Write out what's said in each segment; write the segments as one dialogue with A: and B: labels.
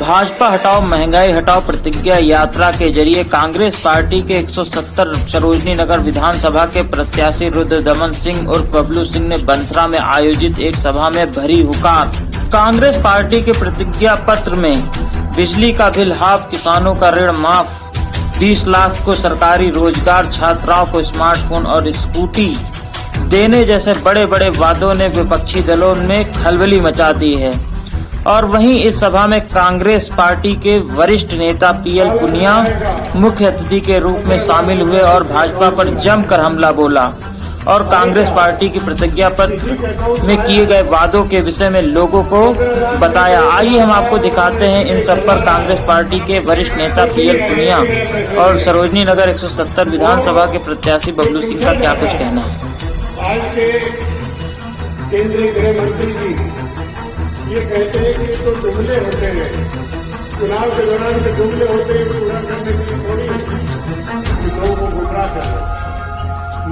A: भाजपा हटाओ महंगाई हटाओ प्रतिज्ञा यात्रा के जरिए कांग्रेस पार्टी के 170 सरोजनी नगर विधानसभा के प्रत्याशी रुद्रदमन सिंह और बबलू सिंह ने बंथरा में आयोजित एक सभा में भरी हुकार। कांग्रेस पार्टी के प्रतिज्ञा पत्र में बिजली का बिल हाफ, किसानों का ऋण माफ, 20 लाख को सरकारी रोजगार, छात्राओं को स्मार्टफोन और स्कूटी देने जैसे बड़े बड़े वादों ने विपक्षी दलों में खलबली मचा दी है। और वहीं इस सभा में कांग्रेस पार्टी के वरिष्ठ नेता पीएल पुनिया मुख्य अतिथि के रूप में शामिल हुए और भाजपा पर जमकर हमला बोला और कांग्रेस पार्टी की प्रतिज्ञा पत्र में किए गए वादों के विषय में लोगों को बताया। आइए हम आपको दिखाते हैं इन सब पर कांग्रेस पार्टी के वरिष्ठ नेता पीएल पुनिया और सरोजनी नगर 170 विधानसभा के प्रत्याशी बबलू सिंह का क्या कुछ कहना है।
B: आज के केंद्रीय गृह मंत्री जी ये कहते हैं कि तो जुमले होते हैं, चुनाव के दौरान के जुमले होते हैं, पूरा करने के लिए थोड़ी लोगों को गुमराह करना,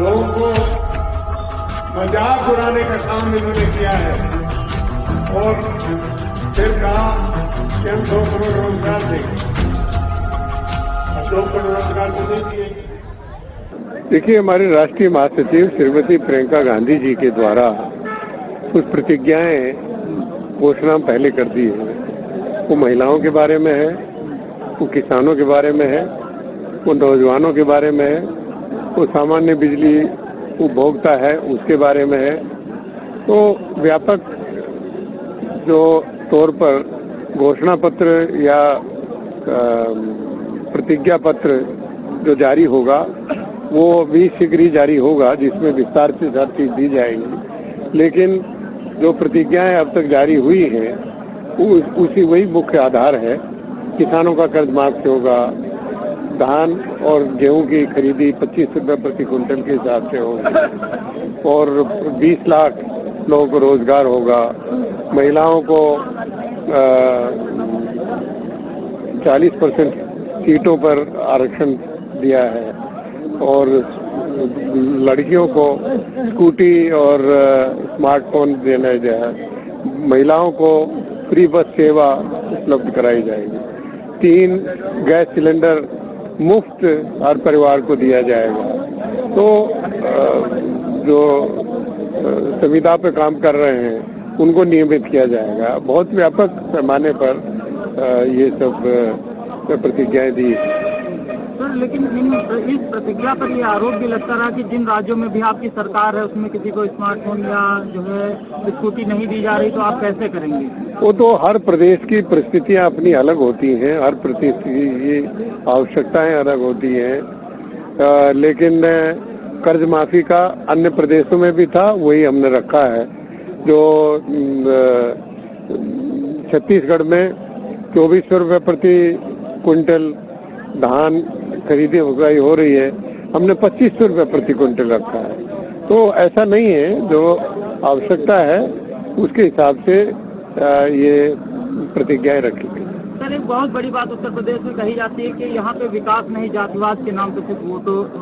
B: लोगों को मजाक उड़ाने का काम इन्होंने किया है। और फिर कहा कि हम 2 करोड़ रोजगार देंगे, अब 2 करोड़ रोजगार तो नहीं दिए।
C: देखिए, हमारे राष्ट्रीय महासचिव श्रीमती प्रियंका गांधी जी के द्वारा कुछ प्रतिज्ञाएं घोषणा पहले कर दी है। वो महिलाओं के बारे में है, वो किसानों के बारे में है, वो नौजवानों के बारे में है, वो सामान्य बिजली उपभोक्ता है उसके बारे में है। तो व्यापक जो तौर पर घोषणा पत्र या प्रतिज्ञा पत्र जो जारी होगा वो भी शीघ्र ही जारी होगा, जिसमें विस्तार से हर चीज दी जाएगी। लेकिन जो प्रतिज्ञाएं अब तक जारी हुई हैं उसी वही मुख्य आधार है। किसानों का कर्ज माफ होगा, धान और गेहूं की खरीदी 25 रुपए प्रति क्विंटल के हिसाब से होगी और 20 लाख लोगों को रोजगार होगा। महिलाओं को 40% सीटों पर आरक्षण दिया है और लड़कियों को स्कूटी और स्मार्टफोन देना जाए। महिलाओं को फ्री बस सेवा उपलब्ध कराई जाएगी। 3 गैस सिलेंडर मुफ्त हर परिवार को दिया जाएगा। तो जो संविदा पे काम कर रहे हैं उनको नियमित किया जाएगा। बहुत व्यापक पैमाने पर ये सब प्रतिज्ञाएं दी।
D: लेकिन इस प्रतिज्ञा पर ये आरोप भी लगता रहा कि जिन राज्यों में भी आपकी सरकार है उसमें किसी को स्मार्टफोन या जो है स्कूटी नहीं दी जा रही, तो आप कैसे करेंगे?
C: वो तो हर प्रदेश की परिस्थितियां अपनी अलग होती हैं, हर प्रदेश की आवश्यकताएं अलग होती हैं। लेकिन कर्ज माफी का अन्य प्रदेशों में भी था, वही हमने रखा है। जो छत्तीसगढ़ में 2400 रुपए प्रति क्विंटल धान खरीदी उगाई हो रही है, हमने 2500 रुपए प्रति क्विंटल रखा है। तो ऐसा नहीं है, जो आवश्यकता है उसके हिसाब से ये प्रतिज्ञाएं रखी गई।
D: सर, एक बहुत बड़ी बात उत्तर प्रदेश में कही जाती है कि यहाँ पे विकास नहीं, जातिवाद के नाम पे सिर्फ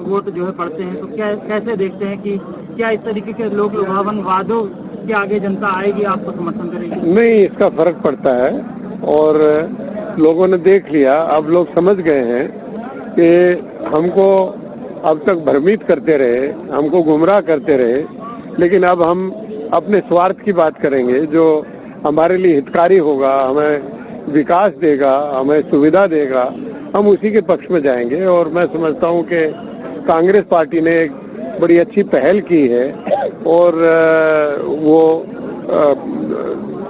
D: वोट जो है पड़ते हैं। तो क्या कैसे देखते हैं कि क्या इस तरीके के लोग लुभावन वादों के आगे जनता आएगी, आपको समर्थन करेगी?
C: नहीं, इसका फर्क पड़ता है और लोगों ने देख लिया। अब लोग समझ गए हैं कि हमको अब तक भ्रमित करते रहे, हमको गुमराह करते रहे, लेकिन अब हम अपने स्वार्थ की बात करेंगे। जो हमारे लिए हितकारी होगा, हमें विकास देगा, हमें सुविधा देगा, हम उसी के पक्ष में जाएंगे। और मैं समझता हूं कि कांग्रेस पार्टी ने एक बड़ी अच्छी पहल की है और वो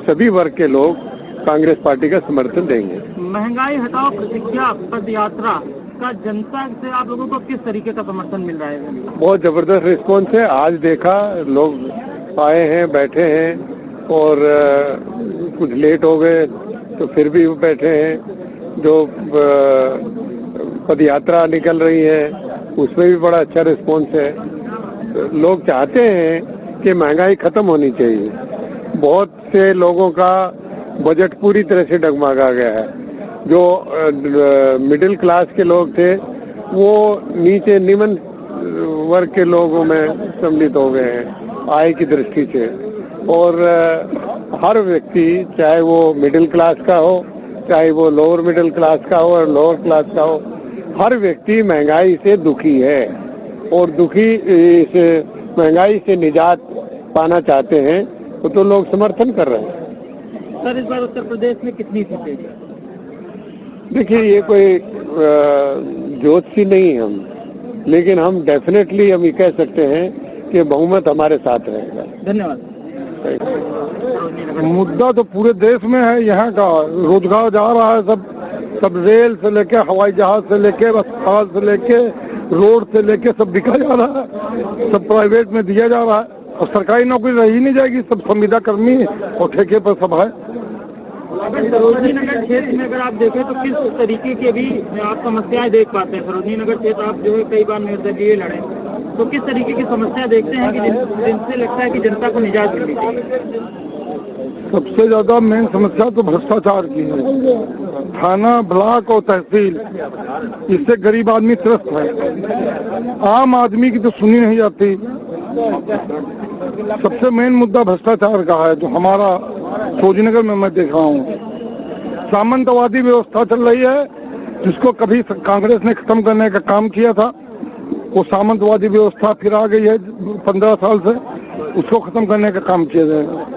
C: सभी वर्ग के लोग कांग्रेस पार्टी का समर्थन देंगे।
D: महंगाई हटाओ प्रतिज्ञा पद यात्रा का जनता से आप लोगों को किस तरीके का समर्थन मिल रहा है?
C: बहुत जबरदस्त रिस्पॉन्स है। आज देखा, लोग आए हैं, बैठे हैं और कुछ लेट हो गए तो फिर भी वो बैठे हैं। जो पद यात्रा निकल रही है उसमें भी बड़ा अच्छा रिस्पॉन्स है। लोग चाहते हैं कि महंगाई खत्म होनी चाहिए। बहुत से लोगों का बजट पूरी तरह से डगमगा गया है। जो मिडिल क्लास के लोग थे वो नीचे निम्न वर्ग के लोगों में सम्मिलित हो गए हैं आय की दृष्टि से। और हर व्यक्ति, चाहे वो मिडिल क्लास का हो चाहे वो लोअर मिडिल क्लास का हो और लोअर क्लास का हो, हर व्यक्ति महंगाई से दुखी है और दुखी इस महंगाई से निजात पाना चाहते हैं, तो लोग समर्थन कर रहे हैं।
D: सर, इस बार उत्तर प्रदेश में कितनी सीटें?
C: देखिए, ये कोई ज्योतिषी नहीं हम, लेकिन हम डेफिनेटली हम ये कह सकते हैं कि बहुमत हमारे साथ रहेगा।
D: धन्यवाद।
C: मुद्दा तो पूरे देश में है, यहाँ का रोजगार जा रहा है, सब रेल से लेके हवाई जहाज से लेके अस्पताल से लेके रोड से लेके सब बिका जा रहा है, सब प्राइवेट में दिया जा रहा है और सरकारी नौकरी रही नहीं जाएगी, सब संविदा कर्मी और ठेके पर सब है।
D: अगर सरोजनी नगर क्षेत्र में अगर आप देखें तो किस तरीके के भी आप समस्याएं देख पाते हैं? सरोजनी नगर क्षेत्र आप जो है कई बार निर्दलीय लड़े, तो किस तरीके की समस्या देखते हैं कि जिनसे लगता है कि जनता को निजात मिलनी चाहिए?
C: सबसे ज्यादा मेन समस्या तो भ्रष्टाचार की है। थाना, ब्लॉक और तहसील, इससे गरीब आदमी त्रस्त है, आम आदमी की तो सुनी नहीं जाती। सबसे मेन मुद्दा भ्रष्टाचार का है, जो हमारा सरोजनीनगर में मैं देख रहा हूँ। सामंतवादी व्यवस्था चल रही है, जिसको कभी कांग्रेस ने खत्म करने का काम किया था, वो सामंतवादी व्यवस्था फिर आ गई है 15 साल से, उसको खत्म करने का काम किया जाएगा।